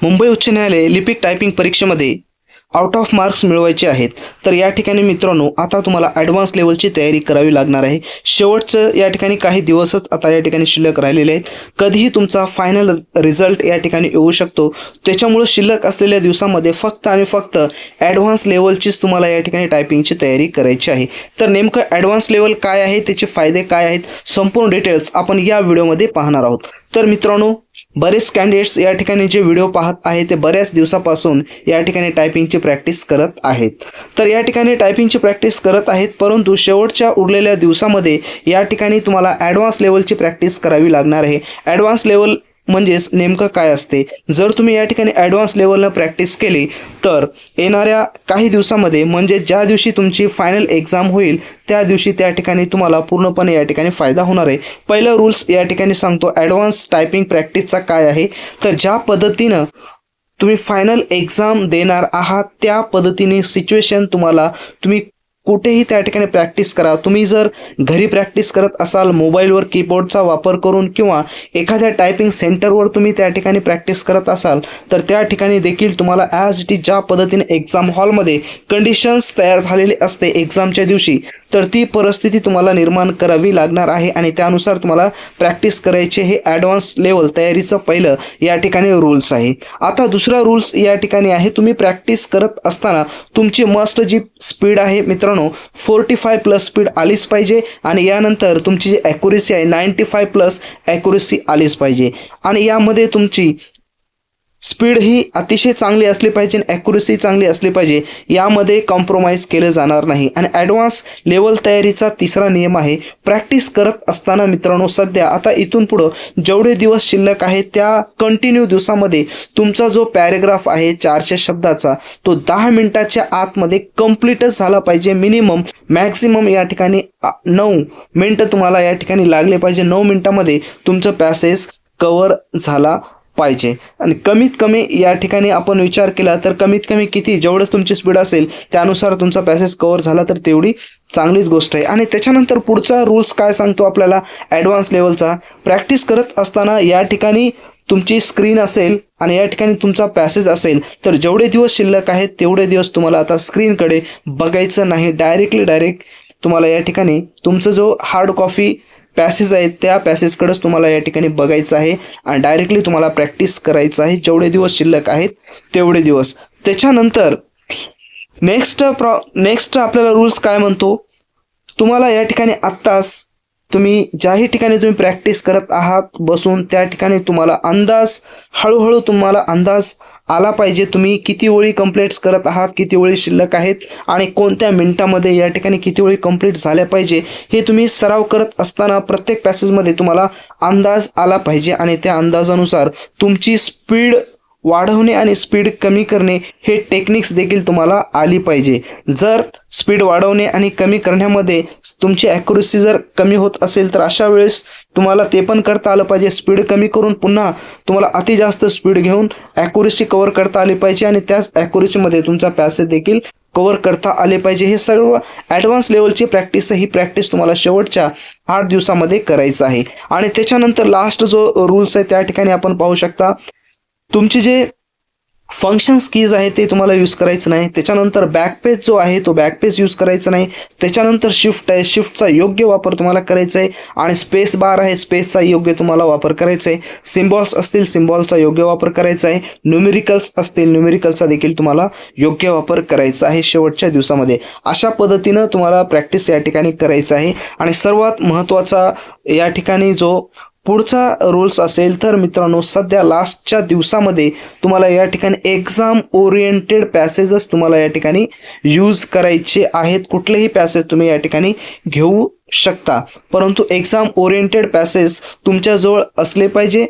मुंबई उच्च न्यायालय लिपिक टायपिंग परीक्षेमध्ये आउट ऑफ मार्क्स मिळवायचे आहेत, तर या ठिकाणी मित्रांनो आता तुम्हाला ॲडव्हान्स लेवलची तयारी करावी लागणार आहे. शेवटचं या ठिकाणी काही दिवसच आता या ठिकाणी शिल्लक राहिलेले आहेत. कधीही तुमचा फायनल रिझल्ट या ठिकाणी येऊ शकतो. त्याच्यामुळे शिल्लक असलेल्या दिवसामध्ये फक्त आणि फक्त ॲडव्हान्स लेवलचीच तुम्हाला या ठिकाणी टायपिंगची तयारी करायची आहे. तर नेमकं ॲडव्हान्स लेवल काय आहे, त्याचे फायदे काय आहेत, संपूर्ण डिटेल्स आपण या व्हिडिओमध्ये पाहणार आहोत. तर मित्रांनो, बरेच कॅन्डिडेट्स या ठिकाणी जे व्हिडिओ पाहत आहेत ते बऱ्याच दिवसापासून या ठिकाणी टायपिंगची प्रॅक्टिस करत आहेत. तर या ठिकाणी टायपिंगची प्रॅक्टिस करत आहेत, परंतु शेवटच्या उरलेल्या दिवसामध्ये या ठिकाणी तुम्हाला ॲडव्हान्स लेवलची प्रॅक्टिस करावी लागणार आहे. ॲडव्हान्स लेवल म्हणजेच नेमकं काय असते, जर तुम्ही या ठिकाणी ॲडव्हान्स लेवलनं प्रॅक्टिस केली तर येणाऱ्या काही दिवसामध्ये म्हणजे ज्या दिवशी तुमची फायनल एक्झाम होईल त्या दिवशी त्या ठिकाणी तुम्हाला पूर्णपणे या ठिकाणी फायदा होणार आहे. पहिला रूल्स या ठिकाणी सांगतो ॲडव्हान्स टायपिंग प्रॅक्टिसचा काय आहे, तर ज्या पद्धतीनं तुम्ही फायनल एक्झाम देणार आहात त्या पद्धतीने सिच्युएशन तुम्ही कुठेही त्या ठिकाणी प्रॅक्टिस करा. तुम्ही जर घरी प्रॅक्टिस करत असाल मोबाईलवर कीबोर्डचा वापर करून किंवा एखाद्या टायपिंग सेंटरवर तुम्ही त्या ठिकाणी प्रॅक्टिस करत असाल तर त्या ठिकाणी देखील तुम्हाला ॲज इट इज ज्या पद्धतीने एक्झाम हॉलमध्ये कंडिशन्स तयार झालेली असते एक्झामच्या दिवशी, तर ती परिस्थिती तुम्हाला निर्माण करावी लागणार आहे आणि त्यानुसार तुम्हाला प्रॅक्टिस करायचे. हे ॲडव्हान्स लेवल तयारीचं पहिलं या ठिकाणी रूल्स आहे. आता दुसरा रूल्स या ठिकाणी आहे, तुम्ही प्रॅक्टिस करत असताना तुमची मस्ट जी स्पीड आहे मित्रांनो 45+ स्पीड आलीच पाहिजे आणि यानंतर तुमची जी ॲक्युरेसी आहे 95+ ॲक्युरेसी आलीच पाहिजे आणि यामध्ये तुमची स्पीड ही अतिशय चांगली असली पाहिजे आणि ॲक्युरेसी चांगली असली पाहिजे. यामध्ये कॉम्प्रोमाइज केलं जाणार नाही. आणि ॲडव्हान्स लेवल तयारीचा तिसरा नियम आहे, प्रॅक्टिस करत असताना मित्रांनो सध्या आता इथून पुढं जेवढे दिवस शिल्लक आहेत त्या कंटिन्यू दिवसामध्ये तुमचा जो पॅरेग्राफ आहे 400 शब्दाचा तो 10 मिनिटाच्या आतमध्ये कंप्लीटच झाला पाहिजे. मॅक्सिमम या ठिकाणी 9 मिनिटं तुम्हाला या ठिकाणी लागले पाहिजे. 9 मिनिटामध्ये तुमचं पॅसेज कव्हर झाला पाहिजे. आणि कमीत कमी या ठिकाणी आपण विचार केला तर कमीत कमी किती, जेवढं तुमची स्पीड असेल त्यानुसार तुमचा पॅसेज कव्हर झाला तर तेवढी चांगलीच गोष्ट आहे. आणि त्याच्यानंतर पुढचा रूल्स काय सांगतो आपल्याला ॲडव्हान्स लेवलचा, प्रॅक्टिस करत असताना या ठिकाणी तुमची स्क्रीन असेल आणि या ठिकाणी तुमचा पॅसेज असेल तर जेवढे दिवस शिल्लक आहेत तेवढे दिवस तुम्हाला आता स्क्रीनकडे बघायचं नाही. डायरेक्ट तुम्हाला या ठिकाणी तुमचं जो हार्ड कॉपी पॅसेज आहेत त्या पॅसेजकडेच तुम्हाला या ठिकाणी बघायचं आहे आणि डायरेक्टली तुम्हाला प्रॅक्टिस करायचं आहे जेवढे दिवस शिल्लक आहेत तेवढे दिवस. त्याच्यानंतर नेक्स्ट आपल्याला रूल्स काय म्हणतो, तुम्हाला या ठिकाणी आत्ताच तुम्ही ज्याही ठिकाणी तुम्ही प्रॅक्टिस करत आहात बसून त्या ठिकाणी तुम्हाला हळूहळू तुम्हाला अंदाज आला पाहिजे तुम्ही किती ओळी कंप्लीट करत आहात, किती ओळी शिल्लक आहेत आणि कोणत्या मिनिटामध्ये या ठिकाणी किती ओळी कंप्लीट झाल्या पाहिजे. हे तुम्ही सराव करत असताना प्रत्येक पॅसेजमध्ये तुम्हाला अंदाज आला पाहिजे आणि त्या अंदाजानुसार तुमची स्पीड वाढवणे आणि स्पीड कमी करणे हे टेक्निक्स देखील तुम्हाला आली पाहिजे. जर स्पीड वाढवणे आणि कमी करण्यामध्ये तुमची ॲक्युरेसी जर कमी होत असेल तर अशा वेळेस तुम्हाला ते पण करता आलं पाहिजे. स्पीड कमी करून पुन्हा तुम्हाला अति जास्त स्पीड घेऊन ॲक्युरेसी कव्हर करता आली पाहिजे आणि त्याच ॲक्युरेसीमध्ये तुमचा पॅसेज देखील कव्हर करता आले पाहिजे. हे सर्व ॲडव्हान्स लेवलची प्रॅक्टिस, ही प्रॅक्टिस तुम्हाला शेवटच्या 8 दिवसामध्ये करायचं आहे. आणि त्याच्यानंतर लास्ट जो रूल्स आहे त्या ठिकाणी आपण पाहू शकता, तुमचे जे फंक्शन्स कीज आहे ते तुम्हाला यूज करायचं नाही. त्याच्यानंतर बॅकपेज जो आहे तो बॅकपेज यूज करायचं नाही. त्याच्यानंतर शिफ्ट आहे, शिफ्टचा योग्य वापर तुम्हाला करायचा आहे. आणि स्पेस बार आहे, स्पेसचा योग्य तुम्हाला वापर करायचा आहे. सिम्बॉल्स असतील, सिम्बॉलचा योग्य वापर करायचा आहे. न्यूमेरिकल्स असतील, न्यूमेरिकलचा देखील तुम्हाला योग्य वापर करायचा आहे शेवटच्या दिवसामध्ये. अशा पद्धतीनं तुम्हाला प्रॅक्टिस या ठिकाणी करायचं आहे. आणि सर्वात महत्त्वाचा या ठिकाणी जो पुढचा रूल्स असेल तर मित्रांनो, सध्या लास्टच्या दिवसामध्ये तुम्हाला या ठिकाणी एक्झाम ओरिएंटेड पॅसेजेस तुम्हाला या ठिकाणी यूज करायचे आहेत. कुठलेही पॅसेज तुम्ही या ठिकाणी घेऊ शकता, परंतु एक्झाम ओरिएंटेड पॅसेज तुमच्याजवळ असले पाहिजे.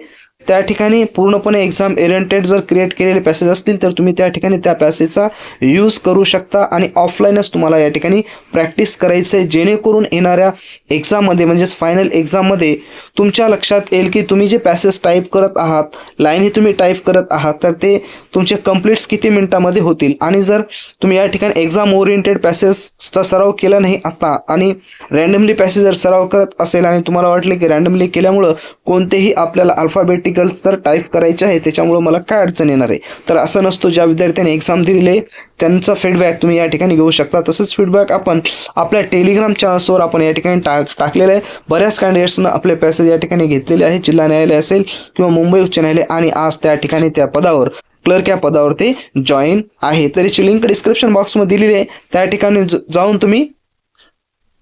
त्या ठिकाणी पूर्णपणे एक्झाम ओरिएंटेड जर क्रिएट केलेले पॅसेज असतील तर तुम्ही त्या ठिकाणी त्या पॅसेजचा यूज करू शकता आणि ऑफलाईनच तुम्हाला या ठिकाणी प्रॅक्टिस करायचं आहे, जेणेकरून येणाऱ्या एक्झाममध्ये म्हणजेच फायनल एक्झाममध्ये तुमच्या लक्षात येईल की तुम्ही जे पॅसेज टाईप करत आहात, लाईनही तुम्ही टाईप करत आहात, तर ते तुमचे कंप्लीट्स किती मिनिटामध्ये होतील. आणि जर तुम्ही या ठिकाणी एक्झाम ओरिएंटेड पॅसेजचा सराव केला नाही आता आणि रँडमली पॅसेज जर सराव करत असेल आणि तुम्हाला वाटले की रँडमली केल्यामुळं कोणतेही आपल्याला अल्फाबेटिक आर्टिकल्स तर टाईप करायचे आहे, त्याच्यामुळे मला काय अडचण येणार आहे. तर असं नसतो, ज्या विद्यार्थ्यांनी एक्झाम दिलेली आहे त्यांचा फीडबॅक तुम्ही या ठिकाणी घेऊ शकता. तसंच फीडबॅक आपण आपल्या टेलिग्राम चॅनल्सवर आपण या ठिकाणी टाकलेलं आहे. बऱ्याच कॅन्डिडेट्सनं आपले पॅसेज या ठिकाणी घेतलेले आहे, जिल्हा न्यायालय असेल किंवा मुंबई उच्च न्यायालय, आणि आज त्या ठिकाणी त्या पदावर क्लर्क या पदावर ते जॉईन आहे. तर याची लिंक डिस्क्रिप्शन बॉक्समध्ये दिलेली आहे, त्या ठिकाणी जाऊन तुम्ही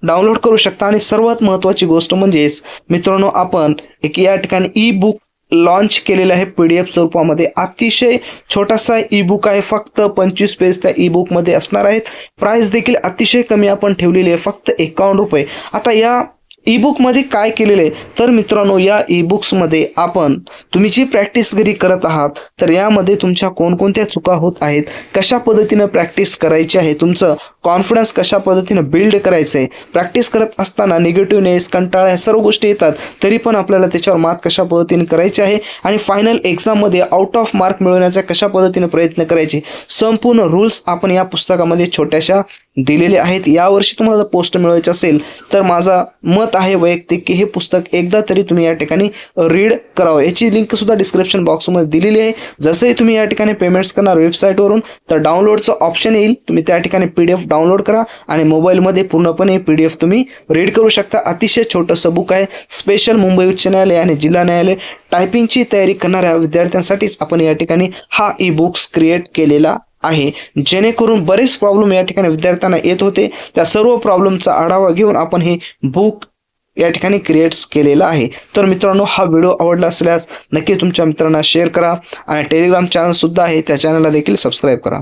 डाउनलोड करू शकता. आणि सर्वात महत्त्वाची गोष्ट म्हणजेच मित्रांनो, आपण एक या ठिकाणी ई बुक लॉन्च केलेलं आहे PDF स्वरूपामध्ये. अतिशय छोटासा ई बुक आहे, फक्त 25 पेज त्या ई बुकमध्ये असणार आहेत. प्राइस देखील अतिशय कमी आपण ठेवलेली आहे, फक्त 51 रुपये. आता या ई बुकमध्ये काय केलेलं आहे तर मित्रांनो, या ई बुक्समध्ये आपण तुम्ही जी प्रॅक्टिस घरी करत आहात तर यामध्ये तुमच्या कोणकोणत्या चुका होत आहेत, कशा पद्धतीनं प्रॅक्टिस करायची आहे, तुमचं कॉन्फिडन्स कशा पद्धतीनं बिल्ड करायचं आहे, प्रॅक्टिस करत असताना निगेटिव्हनेस, कंटाळा या सर्व गोष्टी येतात, तरी पण आपल्याला त्याच्यावर मात कशा पद्धतीने करायची आहे, आणि फायनल एक्झाममध्ये आउट ऑफ मार्क मिळवण्याचा कशा पद्धतीने प्रयत्न करायचे, संपूर्ण रूल्स आपण या पुस्तकामध्ये छोट्याशा दिलेले आहेत. यावर्षी तुम्हाला जर पोस्ट मिळवायचं असेल तर माझा मत आहे वैयक्तिक की हे पुस्तक एकदा तरी तुम्ही या ठिकाणी रीड करावं. याची लिंक सुद्धा डिस्क्रिप्शन बॉक्समध्ये दिलेली आहे. जसंही तुम्ही या ठिकाणी पेमेंट्स करणार वेबसाईटवरून तर डाउनलोडचं ऑप्शन येईल, तुम्ही त्या ठिकाणी PDF डाउनलोड करा आणि मोबाईलमध्ये पूर्णपणे PDF तुम्ही रीड करू शकता. अतिशय छोटंसं बुक आहे, स्पेशल मुंबई उच्च न्यायालय आणि जिल्हा न्यायालय टायपिंगची तयारी करणाऱ्या विद्यार्थ्यांसाठीच आपण या ठिकाणी हा ई बुक्स क्रिएट केलेला आहे, जेणेकरून बरेच प्रॉब्लेम या ठिकाणी विद्यार्थ्यांना येत होते. त्या सर्व प्रॉब्लेमचा आढावा घेऊन आपण हे बुक या ठिकाणी क्रिएट्स केलेला आहे. तर मित्रांनो, हा व्हिडिओ आवडला असल्यास नक्की तुमच्या मित्रांना शेअर करा आणि टेलिग्राम चॅनल सुद्धा आहे, त्या चॅनलला देखील सबस्क्राईब करा.